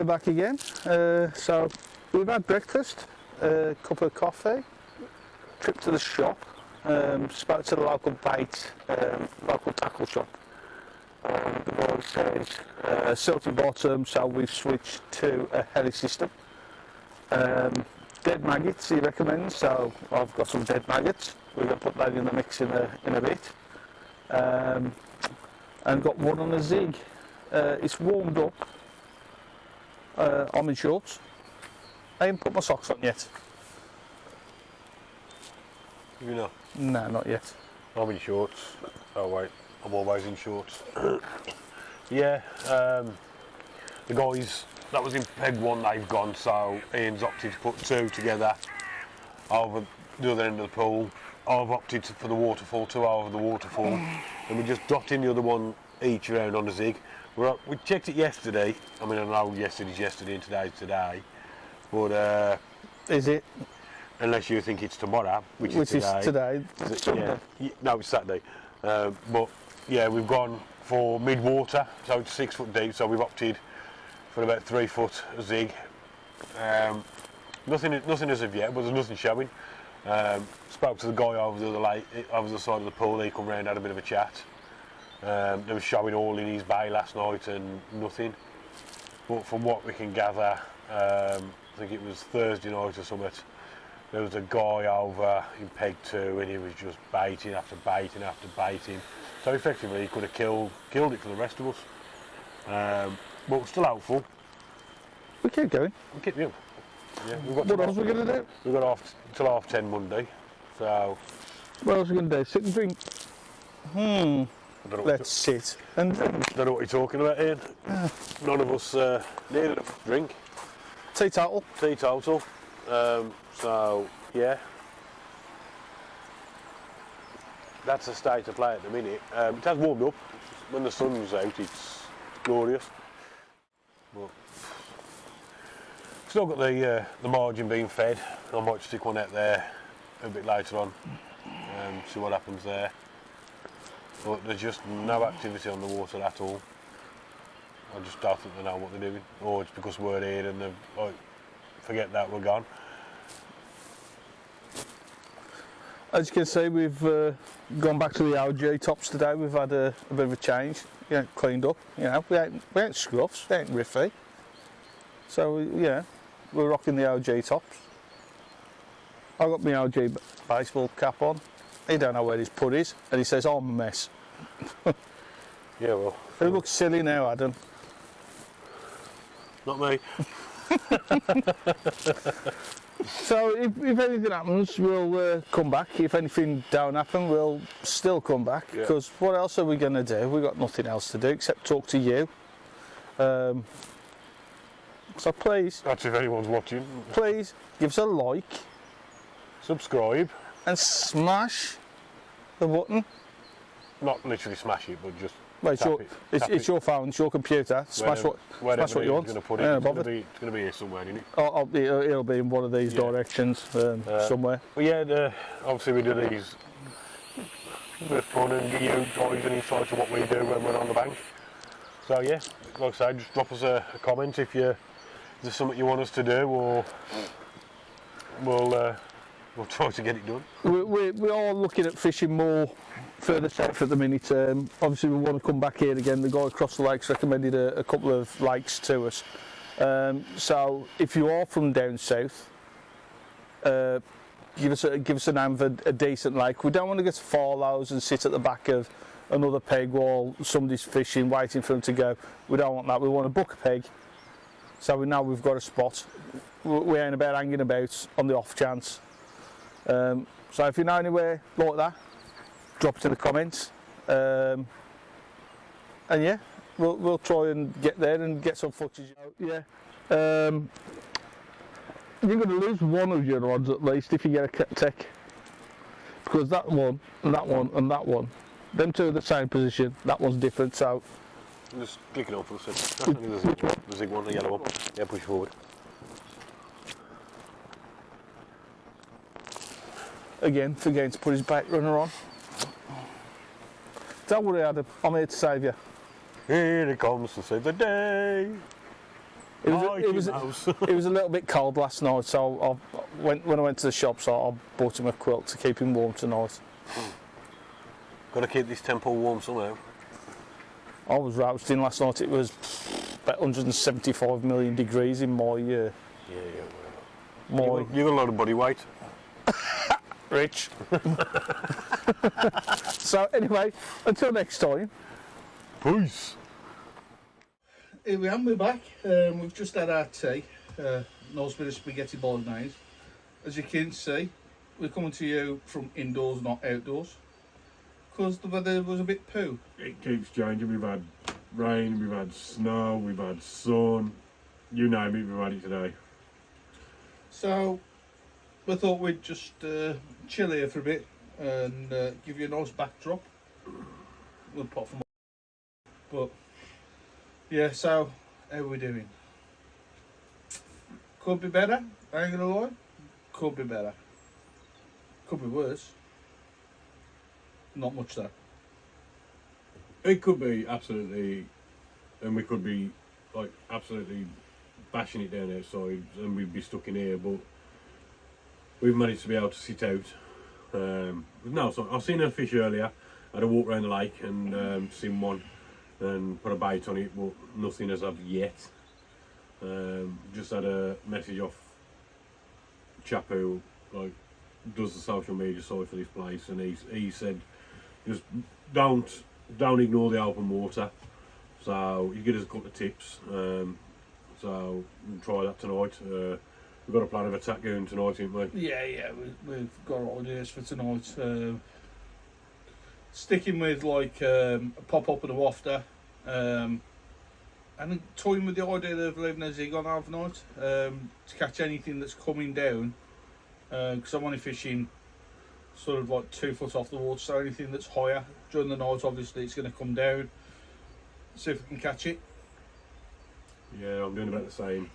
back again. So we've had breakfast, a cup of coffee, trip to the shop, spoke to the local bait, local tackle shop. The boy says silty bottom, so we've switched to a heli system. Dead maggots he recommends, so I've got some dead maggots. We're going to put that in the mix in a bit. And got one on a zig. It's warmed up. I'm in shorts. I haven't put my socks on yet. You know? No, not yet. I'm in shorts. Oh wait, I'm always in shorts. Yeah, the guys that was in peg one, they've gone, so Ian's opted to put two together over the other end of the pool. I've opted for the waterfall, two over the waterfall, and we're just dotting the other one each round on the zig. We checked it yesterday. I mean, I know yesterday's yesterday and today's today, but is it? Unless you think it's tomorrow, which is today. Yeah, no, it's Saturday. But yeah, we've gone for mid-water, so it's 6 foot deep. So we've opted for about 3 foot zig. Nothing as of yet, but there's nothing showing. Spoke to the guy over the other lake, over the side of the pool. He come round, had a bit of a chat. They were showing all in his bay last night and nothing. But from what we can gather, I think it was Thursday night or something. There was a guy over in peg 2 and he was just baiting after baiting after baiting. So effectively he could have killed it for the rest of us. But we're still hopeful. We keep going. We keep going. Yeah, what else are we going to do? We've got till 10:30 Monday. So what else are we going to do? Sit and drink? Let's sit and drink. Don't know what you're talking about, Ian. None of us needed a drink. Teetotal. Teetotal. So yeah, that's the state of play at the minute. It has warmed up. When the sun's out, it's glorious. But still got the margin being fed. I might stick one out there a bit later on, see what happens there. But there's just no activity on the water at all. I just don't think they know what they're doing, or it's because we're here and they're like, forget that, we're gone. As you can see, we've gone back to the OG tops today. We've had a bit of a change, cleaned up. We ain't scruffs, we ain't riffy. So yeah, we're rocking the OG tops. I got my OG baseball cap on. He don't know where his put is, and he says I'm a mess. Yeah, well. It looks silly now, Adam. Not me. So if anything happens, we'll come back. If anything don't happen, we'll still come back. Because what else are we going to do? We've got nothing else to do except talk to you. So please. That's if anyone's watching. Please give us a like. Subscribe. And smash the button. Not literally smash it, but just. Well, it's your phone, it's your computer. Smash what you want. Going to put it. It's going to be here somewhere, isn't it? It'll be in one of these directions somewhere. Well, yeah, obviously we do these for fun and give you guys an insight to what we do when we're on the bank. So yeah, like I say, just drop us a comment if there's something you want us to do, or we'll try to get it done. We are looking at fishing more further south at the minute. Obviously we want to come back here again. The guy across the lakes recommended a couple of lakes to us. So if you are from down south, give us a name of a decent lake. We don't want to get to Farlow's and sit at the back of another peg while somebody's fishing, waiting for them to go. We don't want that. We want to book a peg, so we know we've got a spot. We ain't about hanging about on the off chance. So if you know anywhere like that, drop it in the comments, and yeah, we'll try and get there and get some footage. Yeah, you're going to lose one of your rods at least if you get a tech, because that one and that one and that one, them two are the same position. That one's different. So just click it on for a second. The zig one, the yellow one. Yeah, push forward. Again, forgetting to put his bait runner on. Don't worry, Adam, I'm here to save you. Here it comes to save the day. It Mikey was Mouse. it was a little bit cold last night, so when I went to the shop, so I bought him a quilt to keep him warm tonight. Got to keep this temple warm somehow. I was roasting last night. It was about 175 million degrees in my Yeah. my You got a lot of body weight. rich. So anyway, until next time. Peace. Here we are, we're back. We've just had our tea. Nice bit of spaghetti bolognese. As you can see, we're coming to you from indoors, not outdoors, because the weather was a bit poo. It keeps changing. We've had rain, we've had snow, we've had sun. You name it, we've had it today. So we thought we'd just chill here for a bit and give you a nice backdrop. We'll pop from, but yeah. So how are we doing? Could be better. I ain't gonna lie. Could be better. Could be worse. Not much though. It could be absolutely, and we could be like absolutely bashing it down outside and we'd be stuck in here, but we've managed to be able to sit out. No, so I've seen a fish earlier. I had a walk around the lake and seen one and put a bait on it, but nothing as of yet. Just had a message off chap who like does the social media side for this place, and he said just don't ignore the open water. So he gave us a couple of tips. So we'll try that tonight. We've got a plan of attack going tonight, haven't we? Yeah, we've got ideas for tonight. Sticking with like a pop up and a wafter, and toying with the idea of leaving a zig on overnight to catch anything that's coming down. Because I'm only fishing sort of like 2 foot off the water, so anything that's higher during the night, obviously it's going to come down. See if we can catch it. Yeah, I'm doing about the same.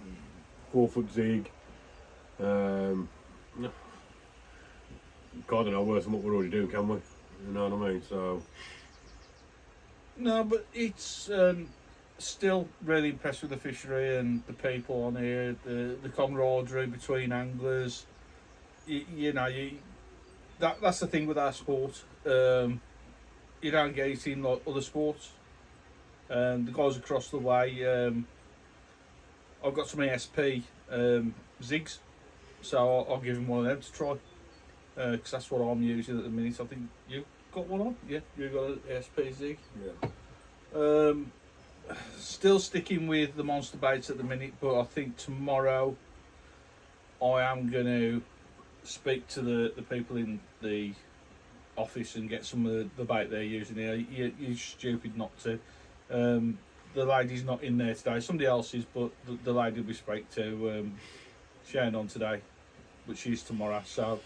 4 foot zig. God, I don't know, worse than what we're already doing, can we? You know what I mean? So No, but it's still really impressed with the fishery and the people on here, the camaraderie between anglers. You know, that's the thing with our sport. You don't get it in like other sports. The guys across the way, I've got some ESP zigs, so I'll give him one of them to try, because that's what I'm using at the minute. I think you got one on? Yeah, you got an ESP zig. yeah. Still sticking with the monster baits at the minute, but I think tomorrow I am going to speak to the people in the office and get some of the bait they're using here. You're stupid not to. The lady's not in there today. Somebody else is, but the lady we spoke to, she ain't on today, but she's tomorrow. So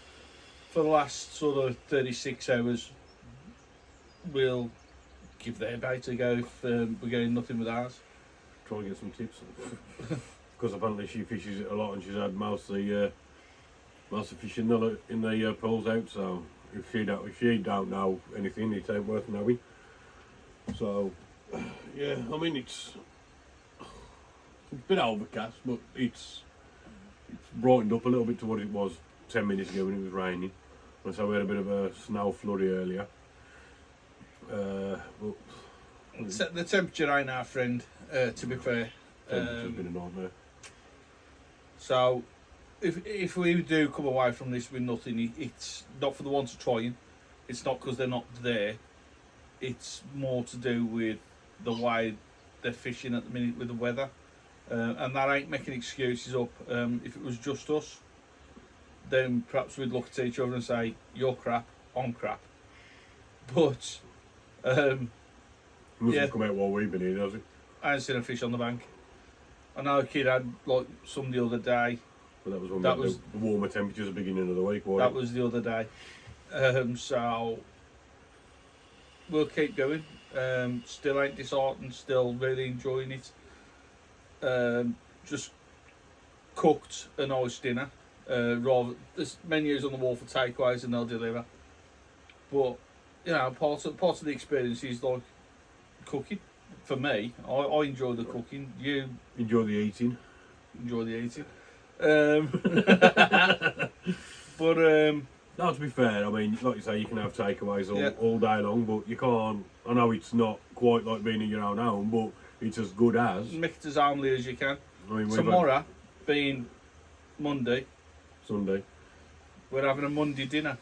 for the last sort of 36 hours, we'll give their bait a go if we're getting nothing with ours. Try and get some tips. Because apparently she fishes it a lot and she's had most of the fish in the pools out. So if she don't know anything, it ain't worth knowing. So yeah, I mean it's a bit overcast, but it's brightened up a little bit to what it was 10 minutes ago when it was raining. And so we had a bit of a snow flurry earlier. But The temperature ain't our friend, to be fair. temperature's been a nightmare. So if we do come away from this with nothing, it's not for the ones trying. It's not because they're not there. It's more to do with the way they're fishing at the minute with the weather. And that ain't making excuses up. If it was just us, then perhaps we'd look at each other and say, you're crap, I'm crap. But Must yeah. have come out while we've been here, does it? I ain't seen a fish on the bank. I know a kid had like some the other day. But that was when That we had was- the warmer temperatures at the beginning of the week, wasn't That it? was the other day. So we'll keep going. Still ain't disheartened, still really enjoying it. Just cooked a nice dinner. Rather, there's menus on the wall for takeaways and they'll deliver. But you know, part of the experience is like cooking. For me, I enjoy the cooking. You Enjoy the eating. enjoy the eating. But Now, to be fair, I mean, like you say, you can have takeaways Yeah. all day long, but you can't. I know it's not quite like being in your own home, but it's as good as. make it as homely as you can. I mean, we've had Tomorrow, being Monday, Sunday, we're having a Monday dinner.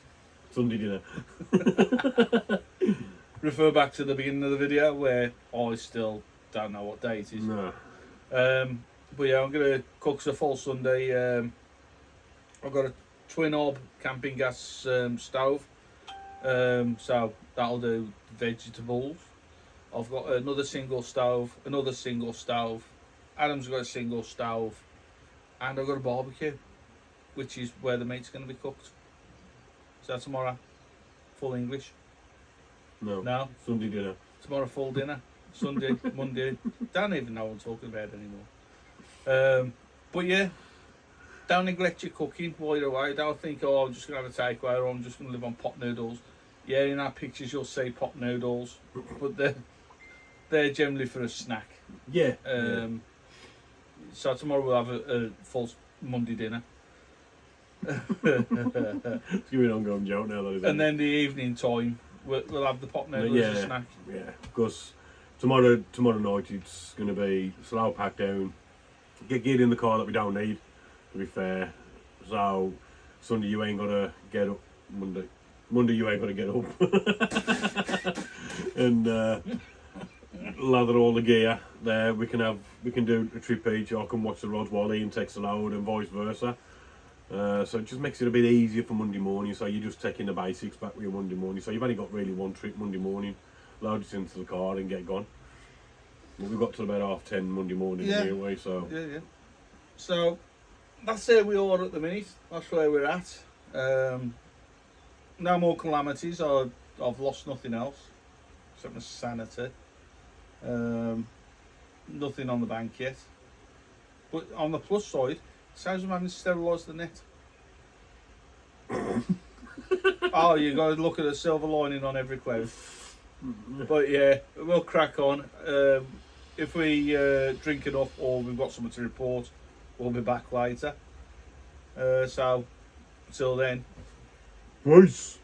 Sunday dinner. Refer back to the beginning of the video where I still don't know what day it is. No. But yeah, I'm going to cook a full Sunday. I've got a twin hob camping gas stove, so that'll do vegetables. I've got another single stove, Adam's got a single stove, and I've got a barbecue, which is where the meat's going to be cooked. So tomorrow, full English. No. No, Sunday dinner. tomorrow full dinner. Sunday, Monday, don't even know what I'm talking about anymore. But yeah, don't neglect your cooking while you're away. Don't think, oh, I'm just going to have a takeaway or I'm just going to live on pot noodles. Yeah, in our pictures you'll see pot noodles, but they're generally for a snack. Yeah. So tomorrow we'll have a full Monday dinner. It's going to be an ongoing joke now, that is. And then the evening time, we'll have the pot noodles as a snack. Yeah, because tomorrow night it's going to be slow pack down. Get geared in the car that we don't need, to be fair. So Sunday you ain't got to get up. Monday you ain't got to get up. And lather all the gear there. We can do a trip each. I can watch the rods while Ian takes the load and vice versa. So it just makes it a bit easier for Monday morning. So you're just taking the basics back with your Monday morning. So you've only got really one trip Monday morning. Load it into the car and get gone. But we've got till about 10:30 Monday morning anyway. So Yeah. So that's where we are at the minute. That's where we're at. No more calamities. I've lost nothing else except my sanity. Nothing on the bank yet. But on the plus side, sounds like I'm having to sterilise the net. Oh, you got to look at the silver lining on every cloud. But yeah, we'll crack on. If we drink enough or we've got something to report, we'll be back later. So, until then. peace.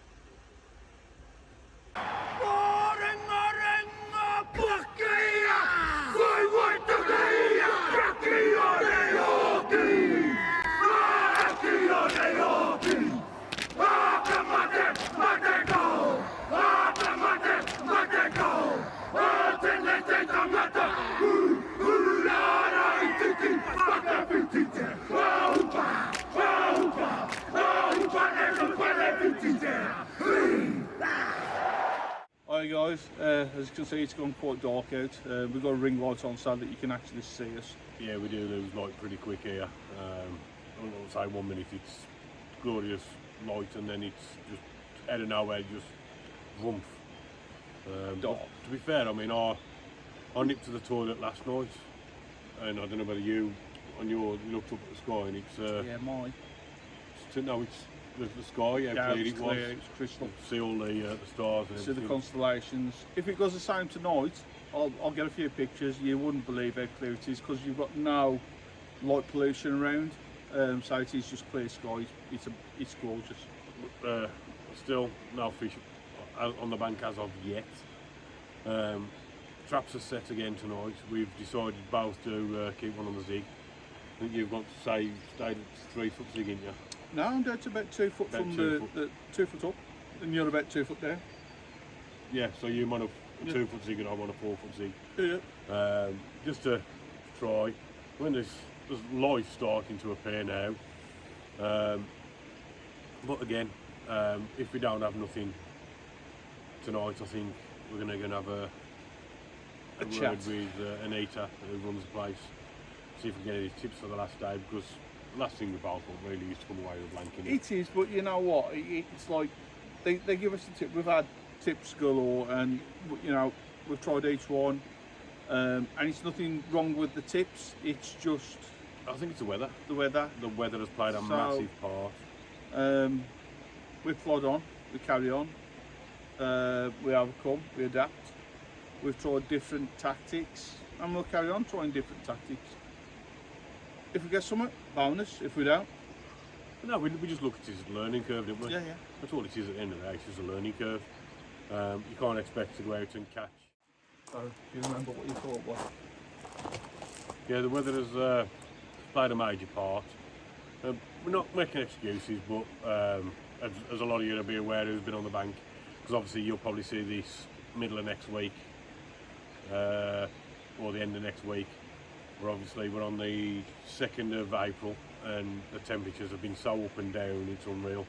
Hi guys, as you can see it's gone quite dark out. We've got a ring light on so that you can actually see us. Yeah, we do lose light pretty quick here. I'll say 1 minute it's glorious light and then it's just out of nowhere, just rumph. Dark. To be fair, I mean, I nipped to the toilet last night and I don't know whether you looked up at the sky and it's Yeah, mine. it's the sky, how clear it was. Clear, it's crystal. See all the stars and See the everything. constellations. If it goes the same tonight, I'll get a few pictures. You wouldn't believe how clear it is because you've got no light pollution around. So it is just clear skies. It's gorgeous. Still no fish on the bank as of yet. Traps are set again tonight. We've decided both to keep one on the zig. I think you've got to say stayed at 3 foot zig, ain't you? No, I'm down to about 2 foot About from 2 the 2 foot up, and you're about 2 foot down. Yeah, so you want a Yeah. 2 foot zig and I want a 4 foot zig. Yeah. Just to try. When there's life starting to appear now. But again, if we don't have nothing tonight, I think we're going to have a chat word with Anita, who runs the place. See if we get any tips for the last day, because the last thing we both want really is to come away with blanking. It is, but you know what? It's like they give us a tip. We've had tips galore, and you know we've tried each one, and it's nothing wrong with the tips. It's just I think it's the weather. the weather. The weather has played a So- massive part. We plod on, we carry on, we overcome, we adapt. We've tried different tactics, and we'll carry on trying different tactics. If we get something, bonus. If we don't, No, we just look at it as a learning curve, don't we? yeah. That's all it is at the end of the day, it's just a learning curve. You can't expect to go out and catch. So, do you remember what you thought was? Yeah, the weather has played a major part. We're not making excuses, but as a lot of you will be aware who's been on the bank, because obviously you'll probably see this middle of next week, or the end of next week. We're on the 2nd of April, and the temperatures have been so up and down, it's unreal.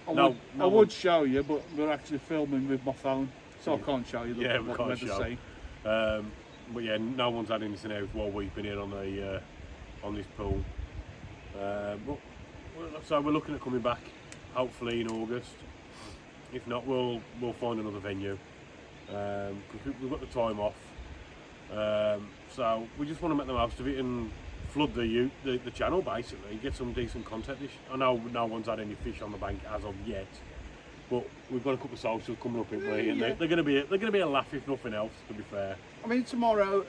I would show you, but we're actually filming with my phone, so I can't show you we what can't the show. weather's saying. But yeah, no one's had anything out while we've been here on the on this pool. So we're looking at coming back, hopefully in August. If not, we'll find another venue. We've got the time off, so we just want to make the most of it and flood the channel, basically, get some decent content. I know no one's had any fish on the bank as of yet, but we've got a couple of socials coming up in May, and they're going to be a laugh if nothing else. To be fair, I mean, tomorrow,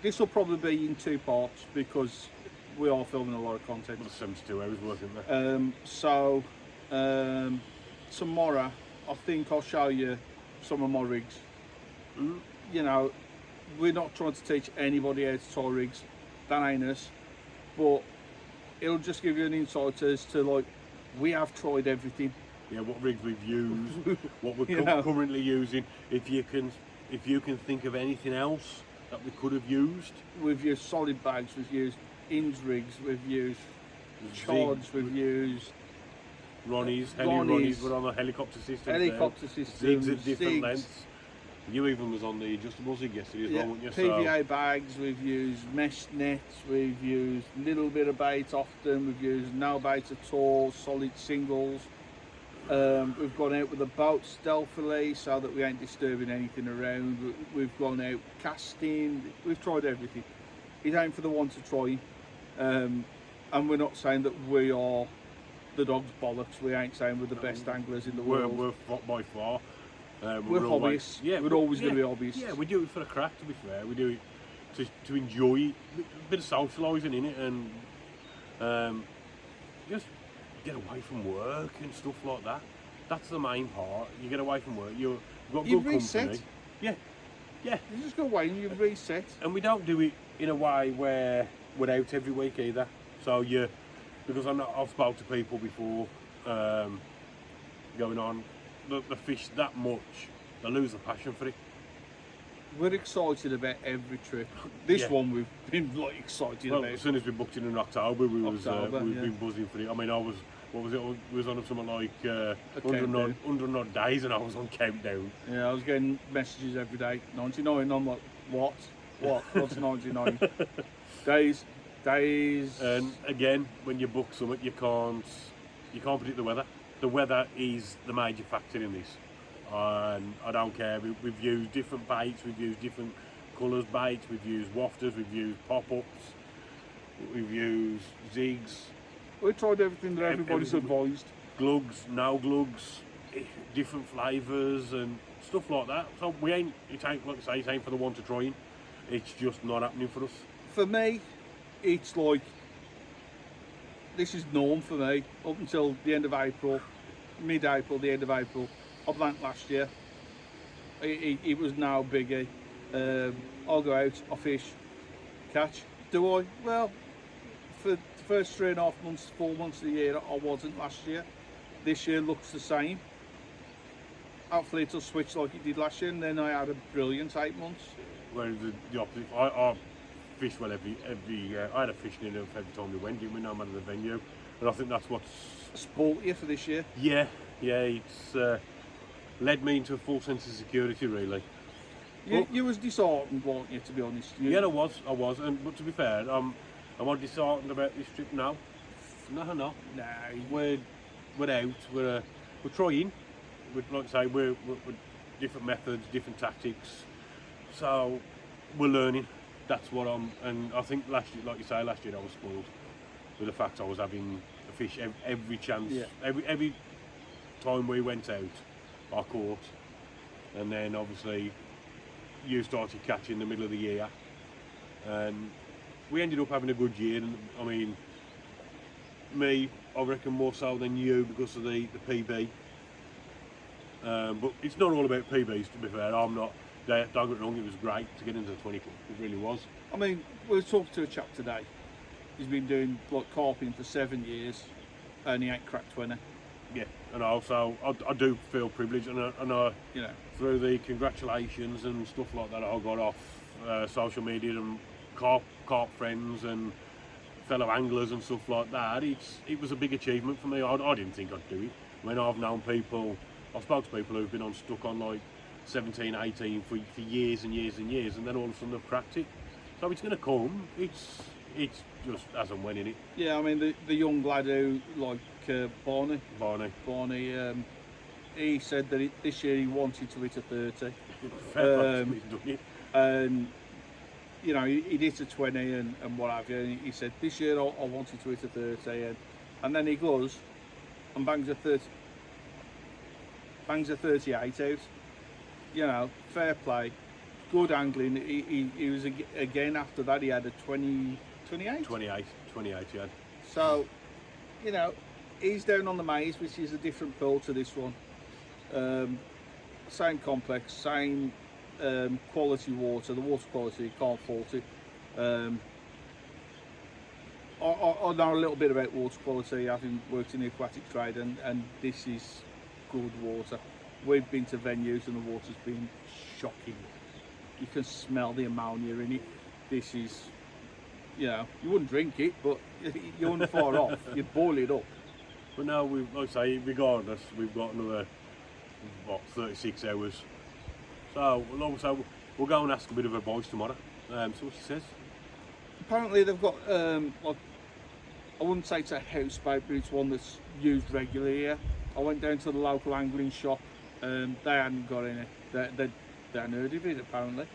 this will probably be in 2 parts because we are filming a lot of content. Well, 72 hours working there. So tomorrow, I think I'll show you some of my rigs. You know, we're not trying to teach anybody how to tie rigs, that ain't us, but it'll just give you an insight as to, like, we have tried everything. Yeah, what rigs we've used, what we're currently using. If you can think of anything else that we could have used. We've used solid bags, we've used ins rigs, we've used chods, we've used Ronnies, Ronnies, we're on a helicopter system. Zigs at different lengths. You even was on the adjustable zig yesterday as well, weren't you? PVA bags, we've used mesh nets, we've used a little bit of bait often, we've used no bait at all, solid singles. We've gone out with a boat stealthily so that we ain't disturbing anything around. We've gone out casting, we've tried everything. It ain't for the one to try. And we're not saying that we are the dog's bollocks, we ain't saying we're the best anglers in the world. We're by far. We're hobbyists. We're always going to be hobbyists. Yeah, we do it for the crack, to be fair. We do it to enjoy a bit of socialising in it, and just get away from work and stuff like that. That's the main part. You get away from work. You've got good company. Yeah. You just go away and you reset. And we don't do it in a way where we're out every week either. So because I've spoken to people before, going on the fish that much, they lose the passion for it. We're excited about every trip. This one we've been like excited about. As soon as we booked in October, we've been buzzing for it. I mean, I was on something like 100 odd days, and I was on countdown. Yeah, I was getting messages every day. 99. I'm like, what? What's 99? days. And again, when you book something, you can't predict the weather. The weather is the major factor in this, and I don't care. We've used different baits, we've used different colours baits, we've used wafters, we've used pop-ups, we've used zigs. We've tried everything that everybody's advised. Glugs, no glugs, different flavours and stuff like that. So it ain't, like I say, it ain't for the one to try in. It's just not happening for us. For me, it's like, this is norm for me up until the end of April, mid-April, the end of April. I blanked last year. It was now biggie. I'll go out, I'll fish, catch. Do I? Well, for the first 3.5 months, 4 months of the year, I wasn't last year. This year looks the same. Hopefully it'll switch like it did last year, and then I had a brilliant 8 months. Whereas the opposite, I fish well every I had a fishing in every time we went, didn't we, no matter the venue, and I think that's what's spoilt you for this year. Yeah, it's led me into a full sense of security, really. You was disheartened, weren't you, to be honest? Yeah, I was, but to be fair, am I disheartened about this trip now? No. We're out, we're trying, like I say, we're different methods, different tactics, so we're learning. That's what and I think last year, like you say, last year I was spoiled with the fact I was having a fish every chance, every time we went out, I caught, and then obviously you started catching in the middle of the year, and we ended up having a good year, and I mean, I reckon more so than you because of the PB. But it's not all about PBs, to be fair. I'm not. Don't get me wrong, it was great to get into the 20 club. It really was. I mean, we were talking to a chap today. He's been doing like carping for 7 years, and he ain't cracked 20. Yeah, and also I do feel privileged, and I You know, through the congratulations and stuff like that I got off social media and carp friends and fellow anglers and stuff like that. It was a big achievement for me. I didn't think I'd do it. When I've known people, I've spoke to people who've been stuck on like 17, 18 for years and years and years, and then all of a sudden they've cracked it. So it's going to come. It's just as and when in it. yeah. I mean, the young lad who like Barney, he said that this year he wanted to hit a 30. Fair play to him, he's done it. And you know, he'd hit a 20 and what have you. And he said this year I wanted to hit a 30, and then he goes and bangs a 38 out. You know, fair play, good angling. He was again after that. He had a 28. 28, yeah. So, you know, he's down on the maze, which is a different pool to this one. Same complex, same quality water. The water quality, you can't fault it. I know a little bit about water quality, having worked in the aquatic trade, and this is good water. We've been to venues and the water's been shocking. You can smell the ammonia in it. This is, you know, you wouldn't drink it, but you wouldn't far off. You'd boil it up. But now, like I say, regardless, we've got another, 36 hours. So we'll go and ask a bit of advice tomorrow. So what she says. Apparently they've got, like, I wouldn't say it's a house boat, but it's one that's used regularly here. I went down to the local angling shop. They hadn't got any. They hadn't heard of it, apparently.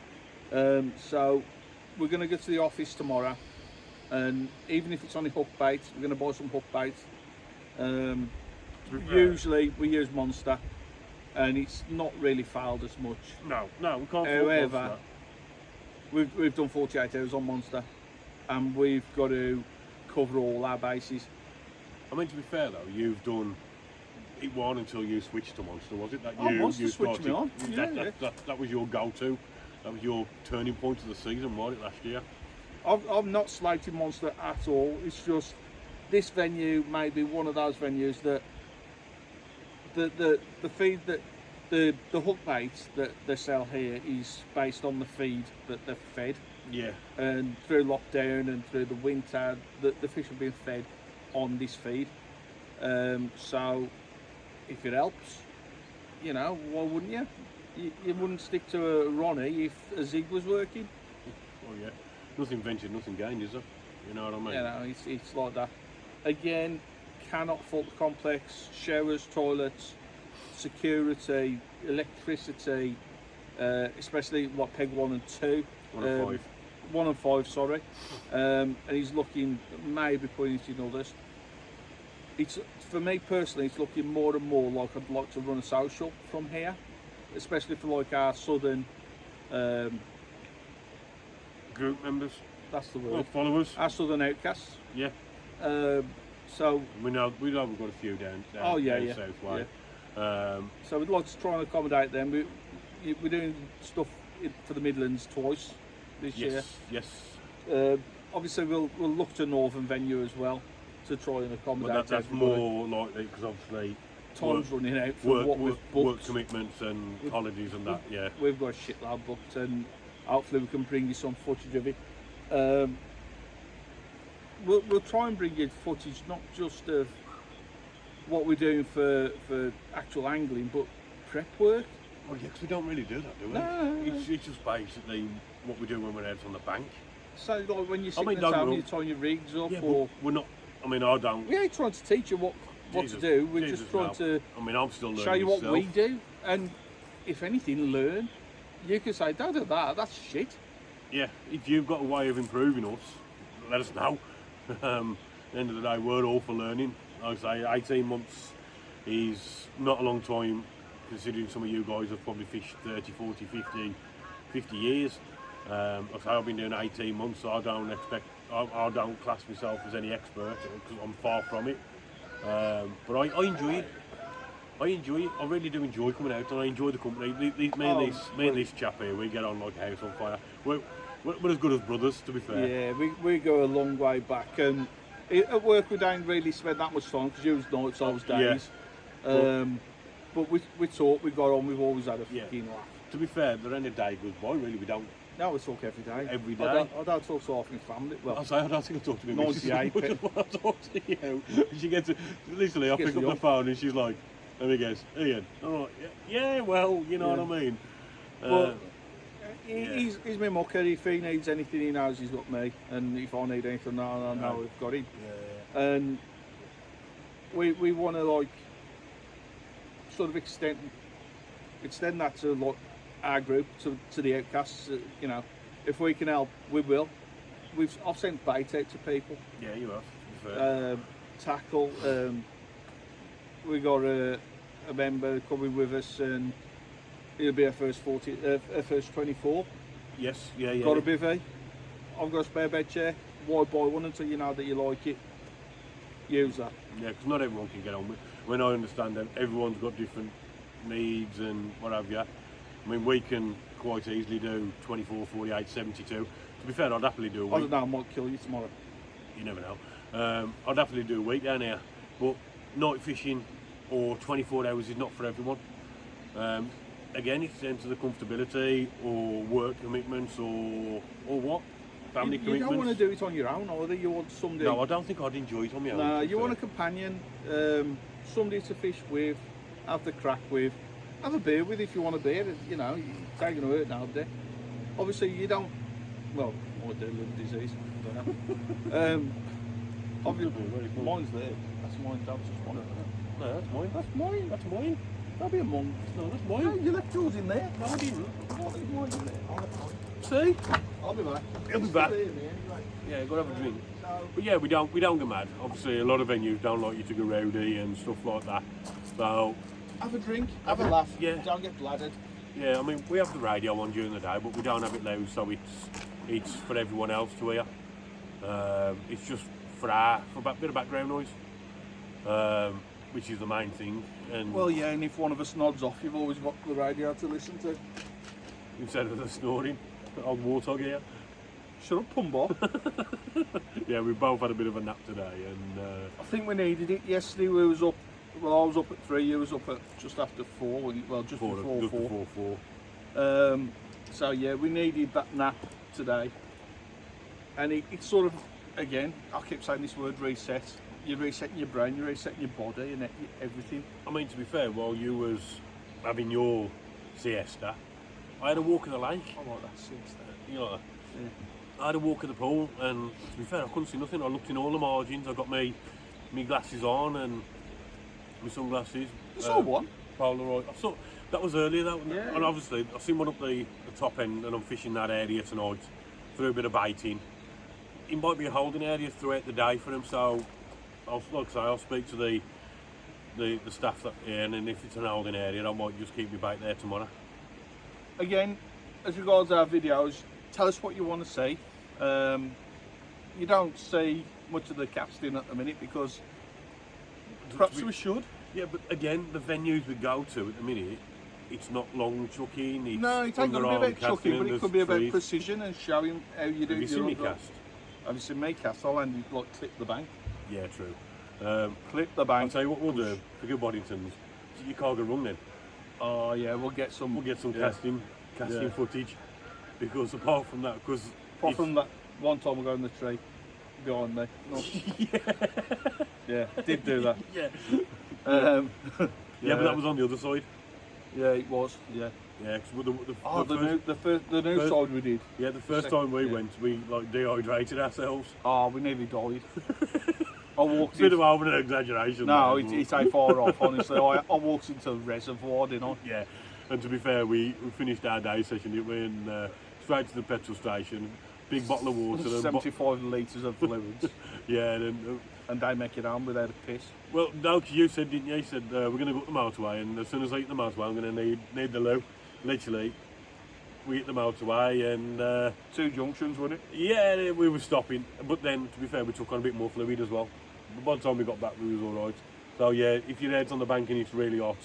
So we're going to go to the office tomorrow, and even if it's only hook bait, we're going to buy some hook bait. Usually we use Monster, and it's not really failed as much. No, we can't. However, we've done 48 hours on Monster, and we've got to cover all our bases. I mean, to be fair though, you've done. It wasn't until you switched to Monster, was it? That Monster switched me on. That was your go-to. That was your turning point of the season, wasn't it, last year? I'm not slating Monster at all. It's just this venue may be one of those venues that the feed that the hook bait that they sell here is based on the feed that they're fed. Yeah. And through lockdown and through the winter, the fish have been fed on this feed. So if it helps, you know, why wouldn't you? You wouldn't stick to a Ronnie if a Zig was working. Oh yeah. Nothing ventured, nothing gained, is there? You know what I mean? You know, it's like that. Again, cannot fault the complex. Showers, toilets, security, electricity, especially peg 1 and 2. 1 and 5. 1 and 5, sorry. And he's looking maybe putting it in others. It's, for me personally, it's looking more and more like I'd like to run a social from here, especially for like our southern group members. That's the word. Well, followers. Our southern outcasts. Yeah. So we know we've got a few down south way. Yeah. So we'd like to try and accommodate them. We're doing stuff for the Midlands twice this year. Yes. Obviously, we'll look to northern venue as well to try and accommodate. But that's more likely because obviously time's running out for what we've booked. Work commitments and holidays and that. Yeah. We've got a shitload booked, and hopefully we can bring you some footage of it. We'll try and bring you footage not just of what we're doing for actual angling, but prep work. Well, yeah, because we don't really do that, do we? No. It's just basically what we do when we're out on the bank. So like when you're sitting at home, you're tying your rigs up, or we're not. I mean, I don't. We ain't trying to teach you what to do. We're just trying to. I mean, I'm still learning. Show you what myself. we do, and if anything, learn. You can say, "Don't do that. That's shit." Yeah, if you've got a way of improving us, let us know. At the end of the day, we're all for learning. Like I say, 18 months is not a long time, considering some of you guys have probably fished 30, 40, 50 years. Like I say, I've been doing 18 months, so I I don't class myself as any expert because I'm far from it. But I enjoy it. I enjoy it. I really do enjoy coming out, and I enjoy the company. Me and this chap here, we get on like a house on fire. We're as good as brothers, to be fair. Yeah, we go a long way back. At work we don't really spend that much time because you was nights, I was days. But we talk, we got on, we've always had a fucking laugh. To be fair, there ain't a day goes by, really, we don't. No, we talk every day. Every day? I don't talk so often with family. Well, I don't think I talk to me. 98. I talk to you. She gets literally, I pick up the phone and she's like, let me guess, Ian. I'm like, yeah, well, you know what I mean. But he's my mucker. If he needs anything, he knows he's got me. And if I need anything, I know we've got him. Yeah. And we want to like sort of extend that to like our group, to the outcasts. You know, if we can help, we will. I've sent bait out to people. Yeah, you have. Tackle. We got a member coming with us, and he'll be our first 24. Yes, yeah. Got a bivvy. I've got a spare bed chair. Why buy one until you know that you like it? Use that. Yeah, because not everyone can get on with. When I understand that everyone's got different needs and what have you. I mean, we can quite easily do 24, 48, 72. To be fair, I'd happily do a week. I don't know, I might kill you tomorrow. You never know. I'd happily do a week down here, but night fishing or 24 hours is not for everyone. Again, it's down to the comfortability or work commitments or what? Family commitments. You don't want to do it on your own, either. You want somebody... No, I don't think I'd enjoy it on my own. No, you want a companion, somebody to fish with, have the crack with, have a beer with if you want a beer. You know, it's taking a hurt nowadays. Obviously, you don't... Well, I do live disease. I don't know. Obviously, mine's there. That's mine. That's just one. No, that's mine. That's mine. That's mine. That'll be a month. No, that's mine. No, you left yours in there. No, I didn't. What is mine in there? I'll have mine. See? I'll be back. He'll be back. Anyway. Yeah, gotta have a drink. No. But yeah, we don't get mad. Obviously, a lot of venues don't like you to go rowdy and stuff like that. So Have a drink. Have a laugh. Yeah. Don't get bladdered. yeah, I mean, we have the radio on during the day, but we don't have it loud, so it's for everyone else to hear. It's just for a bit of background noise, which is the main thing. And Well, yeah, and if one of us nods off, you've always got the radio to listen to. instead of the snoring, old warthog here. Shut up, Pumbo. Yeah, we both had a bit of a nap today, and I think we needed it. Yesterday we was up, well, I was up at 3, you was up at just after 4, well, just before 4. So yeah, we needed that nap today. And it's sort of, again, I keep saying this word, reset. You're resetting your brain, you're resetting your body and everything. I mean, to be fair, while you was having your siesta, I had a walk in the lake. I like that siesta. You know, Yeah. I had a walk at the pool, and to be fair, I couldn't see nothing. I looked in all the margins. I got me glasses on and my sunglasses. You saw one? Polaroid. I saw that was earlier, that one. Yeah. And obviously, I've seen one up the top end, and I'm fishing that area tonight. Threw a bit of bait in. It might be a holding area throughout the day for him, so like I say, I'll speak to the staff that here, and then if it's an holding area, I might just keep my bait there tomorrow. Again, as regards our videos, tell us what you want to see. You don't see much of the casting at the minute because perhaps we should. Yeah, but again, the venues we go to at the minute, it's not long chucking. It's No, it ain't going to be about chucking, but it could be about trees. precision and showing how you do Have you seen me your cast? Have you seen me cast? I'll only like clip the bank. Yeah, true. Clip the I'll bank. tell you what we'll do for good Boddingtons. You can't go wrong then. Oh yeah, we'll get some. We'll get some yeah. casting Yeah. footage. Because apart from that, because Apart from that one time we got in the tree behind me. No. Yeah, did do that. yeah. Yeah, Yeah, but that was on the other side. Yeah, it was. Yeah. Yeah, because The new first- side we did. yeah, the first second- time we yeah. went, we like dehydrated ourselves. Oh, we nearly died. I walked. Bit of over an exaggeration. No, there, but- it's ain't far off. Honestly, I walked into a reservoir, didn't I? Yeah, and to be fair, we finished our day session, didn't we? And straight to the petrol station, big bottle of water. and 75 litres of fluids, yeah, and then, and they make it home without a piss. well, no, 'cause you said, didn't you? You said we're going to go up the motorway, and as soon as I hit the motorway, I'm going to need the loo. Literally, we hit the motorway and 2 junctions, wasn't it? yeah, we were stopping. But then, to be fair, we took on a bit more fluid as well. But by the time we got back, we was all right. So yeah, if your head's on the bank and it's really hot,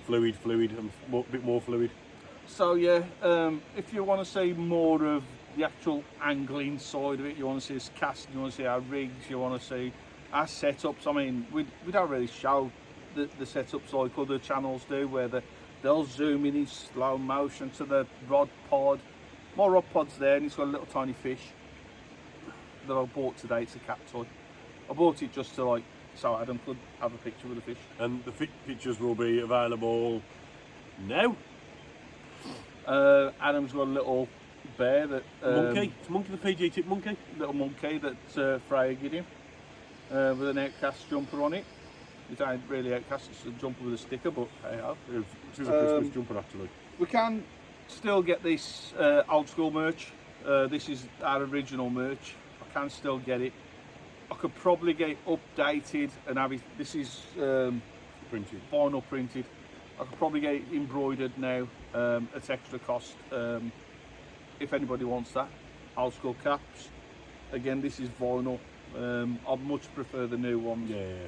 fluid, and a bit more fluid. So yeah, if you want to see more of the actual angling side of it, you want to see us casting, you want to see our rigs, you want to see our setups. I mean, we don't really show the setups like other channels do, where they'll zoom in slow motion to the rod pod. My rod pod's there and it's got a little tiny fish that I bought today. It's a cat toy. I bought it just to like, so Adam could have a picture with the fish. And the pictures will be available now. Adam's got a little bear that Monkey, it's Monkey, the PG tip monkey. little monkey that Freya gave him with an outcast jumper on it. It ain't really outcast, it's a jumper with a sticker, but hey ho. It is a Christmas jumper actually. We can still get this old school merch. This is our original merch. I can still get it. I could probably get it updated and have it. This is Printed. vinyl printed. I could probably get it embroidered now at extra cost if anybody wants that. Old school caps. Again, this is vinyl. I'd much prefer the new ones. Yeah.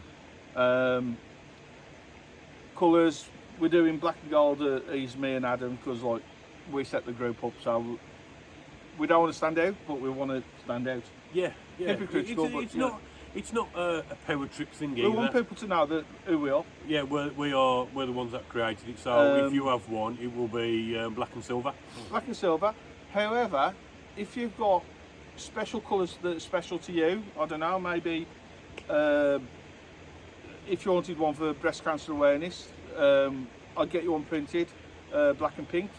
Colours, we're doing black and gold. Is me and Adam, because like we set the group up, so we don't want to stand out, but we want to stand out. Yeah. Hypocritical, but, It's not a power trip thing We either. want people to know that who we are. Yeah, we're the ones that created it. So if Um, you have one, it will be black and silver. Black and silver. However, if you've got special colours that are special to you, I don't know, maybe if you wanted one for breast cancer awareness, I'd get you one printed, black and pink,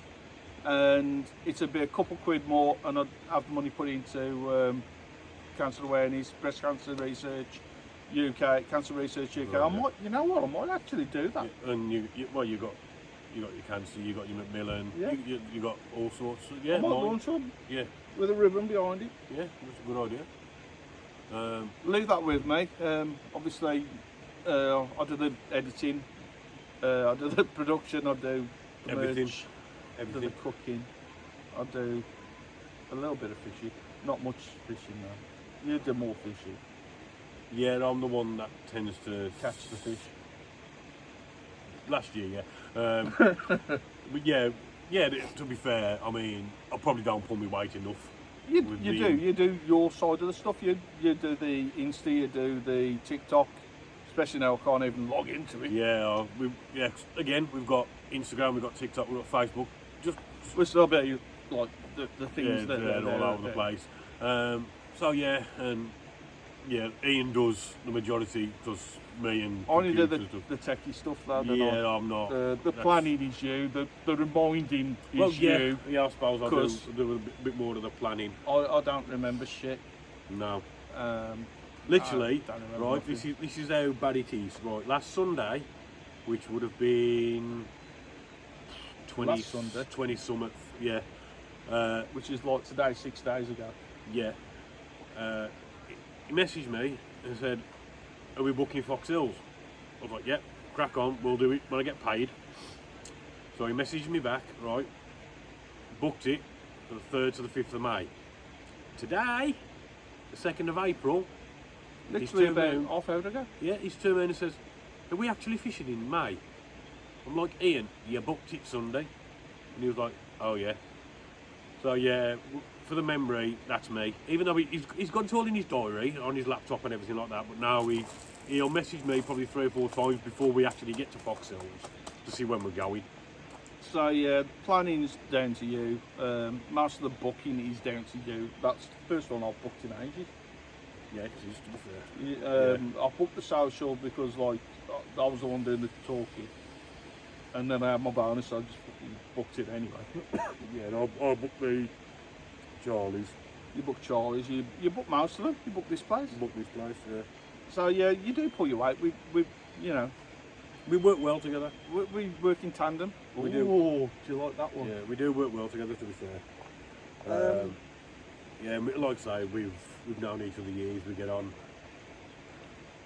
and it'd be a couple quid more, and I'd have the money put into cancer awareness, breast cancer research UK, cancer research UK. Right, I might, you know what, I might actually do that. Yeah, and you got your cancer, you got your Macmillan, Yeah. you got all sorts. I Yeah, might mine. launch one Yeah, with a ribbon behind it. yeah, that's a good idea. Leave that with me. Obviously, I do the editing, I do the production, I do the Everything. merch, I do the cooking, I do a little bit of fishing. Not much fishing though. You do more fishing. Yeah, I'm the one that tends to Catch the fish. Last year, yeah. But yeah. To be fair, I mean, I probably don't pull my weight enough. You with do your side of the stuff. You do the Insta, you do the TikTok. Especially now I can't even log into it. Yeah, Again, we've got Instagram, we've got TikTok, we've got Facebook. Just Which I bet you like the things that they're all over the place. So yeah, and yeah, Ian does the majority, does me and I only do computers the techie stuff though. Yeah, I'm not. The planning is you. The reminding is Well, you. yeah, I suppose I 'Cause- do a bit more of the planning. I don't remember shit. No, Um, literally, I don't remember right. nothing. This is how bad it is. Right, last Sunday, which would have been 20 Last Sunday? 20 something. Yeah, which is like today, 6 days ago. yeah. He messaged me and said, "Are we booking Fox Hills?" I was like, "Yep, crack on. We'll do it when I get paid." So he messaged me back. Right, booked it for the 3rd to the 5th of May. Today, the 2nd of April. Literally turned about round. half hour ago. Yeah, he's turned around and says, "Are we actually fishing in May?" I'm like, "Ian, you booked it Sunday." And he was like, "Oh yeah." So yeah, for the memory, that's me. Even though he's got it all in his diary, on his laptop and everything like that, but now he'll message me probably 3 or 4 times before we actually get to Fox Hills to see when we're going. So yeah, planning's down to you. Most of the booking is down to you. That's the first one I've booked in ages. Yeah, because he's to be fair. I booked the social because like I was the one doing the talking, and then I had my bonus, so I just fucking booked it anyway. Yeah, and I booked the Charlie's. You booked Charlie's, you booked most of them. You booked this place. Booked this place, yeah. So yeah, you do pull your weight. We you know, We work well together. we work in tandem. We do. Ooh, do you like that one? Yeah, we do work well together, to be fair. Yeah, like I say, we've known each other years. We get on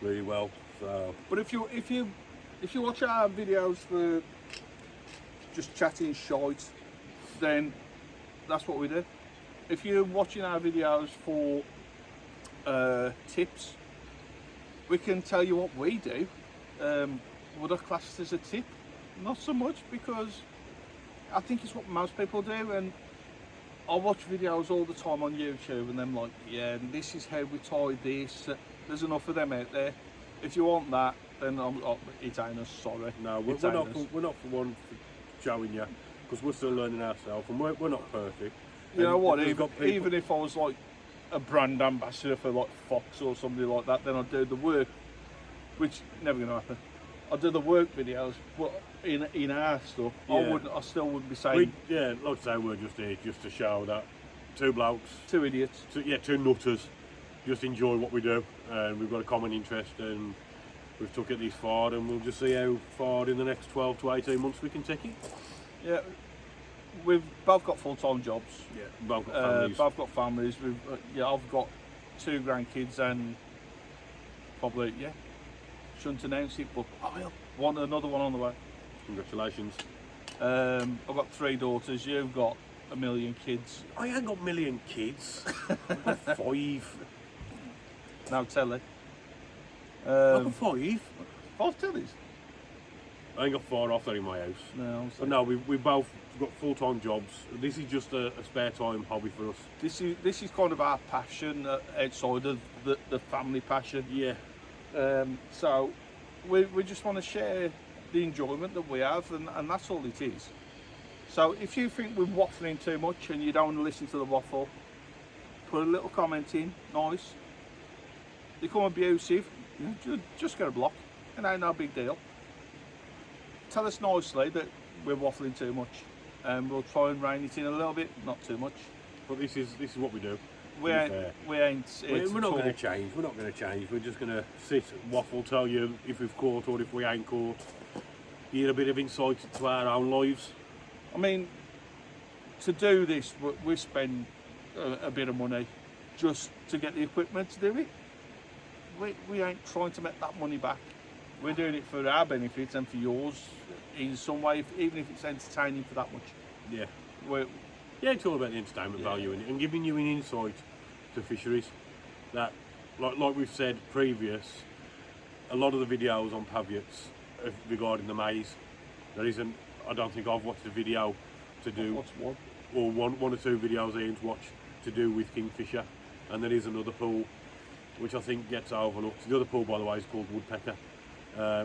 really well. So But if you watch our videos for just chatting shite, then that's what we do. If you're watching our videos for tips, we can tell you what we do. Would I class it as a tip? Not so much, because I think it's what most people do, and I watch videos all the time on YouTube and I'm like, yeah, this is how we tie this. There's enough of them out there. If you want that, then it ain't us, sorry. No, we're not for one for showing you, because we're still learning ourselves, and we're not perfect. You know what, We've got people- even if I was like a brand ambassador for like Fox or somebody like that, then I'd do the work, which never gonna happen. I'd do the work videos, but in our stuff, Yeah. I still wouldn't be saying like I say, we're just here just to show that two blokes, two idiots. two nutters, just enjoy what we do, and we've got a common interest, and we've took it this far, and we'll just see how far in the next 12 to 18 months we can take it. Yeah, we've both got full-time jobs. Yeah, both got families. Both got families. I've got 2 grandkids, and probably shouldn't announce it, but I will. Another one on the way. Congratulations. I've got 3 daughters. You've got a million kids. I ain't got a million kids. I've got 5. Now telly. I've got 5. 5 tellies. I ain't got 4 off there in my house. No, But no, we both got full-time jobs. This is just a spare time hobby for us. this is kind of our passion outside of the family passion. Yeah. So we just want to share the enjoyment that we have, and that's all it is. So if you think we're waffling too much and you don't want to listen to the waffle, put a little comment in, nice. Become abusive, just get a block, and ain't no big deal. Tell us nicely that we're waffling too much, and we'll try and rein it in a little bit, not too much. But this is what we do. We ain't We're not going to talk. change. We're not going to change. We're just going to sit, waffle, tell you if we've caught or if we ain't caught. Get a bit of insight into our own lives. I mean, to do this, we spend a bit of money just to get the equipment to do it. We ain't trying to make that money back. We're doing it for our benefit and for yours in some way, even if it's entertaining for that much. Yeah. Yeah, it's all about the entertainment value in it, and giving you an insight to fisheries. That, like we've said previous, a lot of the videos on Pavyotts regarding the maize, I don't think I've watched a video to do, what's one? or one or 2 videos Ian's watched to do with Kingfisher, and there is another pool which I think gets overlooked. The other pool, by the way, is called Woodpecker,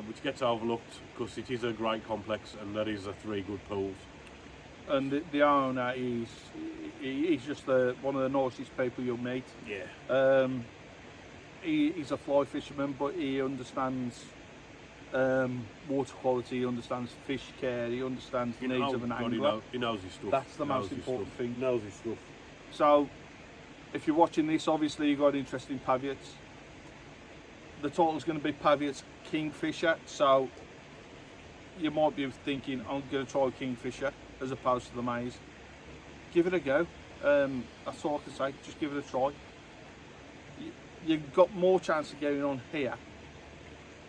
which gets overlooked because it is a great complex, and there is 3 good pools. And the owner he's just one of the nicest people you'll meet. Yeah. He's a fly fisherman, but he understands water quality, he understands fish care, he understands the needs of an angler. He knows his stuff. That's the most important thing. He knows his stuff. So, if you're watching this, obviously you've got an interest in Pavyotts. The title's going to be Pavyotts Kingfisher, so you might be thinking, I'm going to try Kingfisher as opposed to the maize. Give it a go. That's all I can say. Just give it a try. You've got more chance of getting on here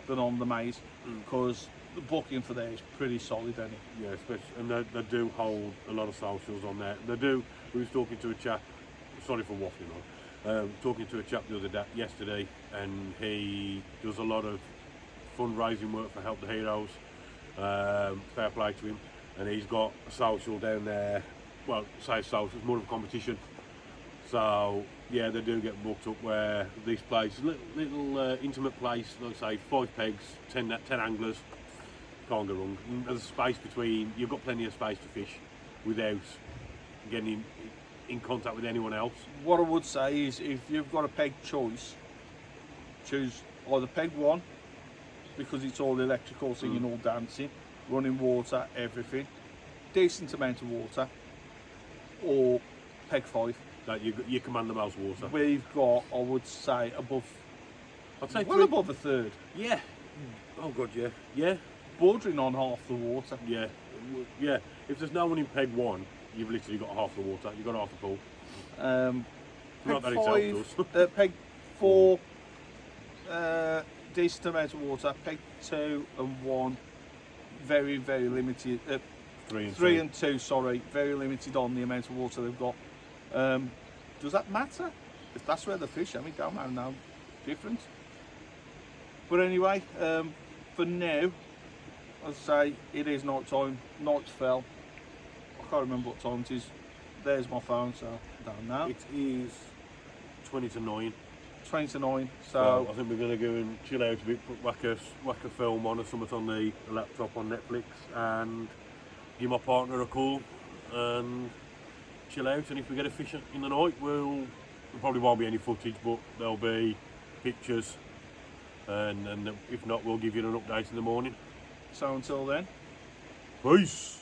than on the maize, because the booking for there is pretty solid, isn't it? Yeah, especially, and they do hold a lot of socials on there. They do. We was talking to a chap. Sorry for waffling on. Talking to a chap yesterday, and he does a lot of fundraising work for Help the Heroes. Fair play to him, and he's got a social down there. Well, say social, it's more of a competition. So yeah, they do get booked up where these places, little intimate place, let's say 5 pegs, 10 anglers, can't go wrong. And there's space between. You've got plenty of space to fish without getting in contact with anyone else. What I would say is, if you've got a peg choice, choose either peg 1, because it's all electrical, singing, all dancing, running water, everything, decent amount of water, or peg 5. That you command the most water. We've got, I would say, I'd say well above a third, Yeah. Oh god, yeah. Yeah. bordering on half the water. Yeah. Yeah. If there's no one in peg 1, you've literally got half the water. You've got half the pool. Not that Peg it's 5, helped us. peg 4, decent amount of water. Peg 2 and 1, very, very limited. 3 and 2, sorry, very limited on the amount of water they've got. Does that matter? If that's where they fish, I mean, don't know now, different. But anyway, for now, as I say, it is night time, night fell. I can't remember what time it is. There's my phone, so I don't know. It is 20 to 9. 20 to 9, So so I think we're going to go and chill out a bit, whack a film on or something on the laptop on Netflix, and give my partner a call and chill out. And if we get a fish in the night, there probably won't be any footage, but there'll be pictures. And if not, we'll give you an update in the morning. so until then. Peace!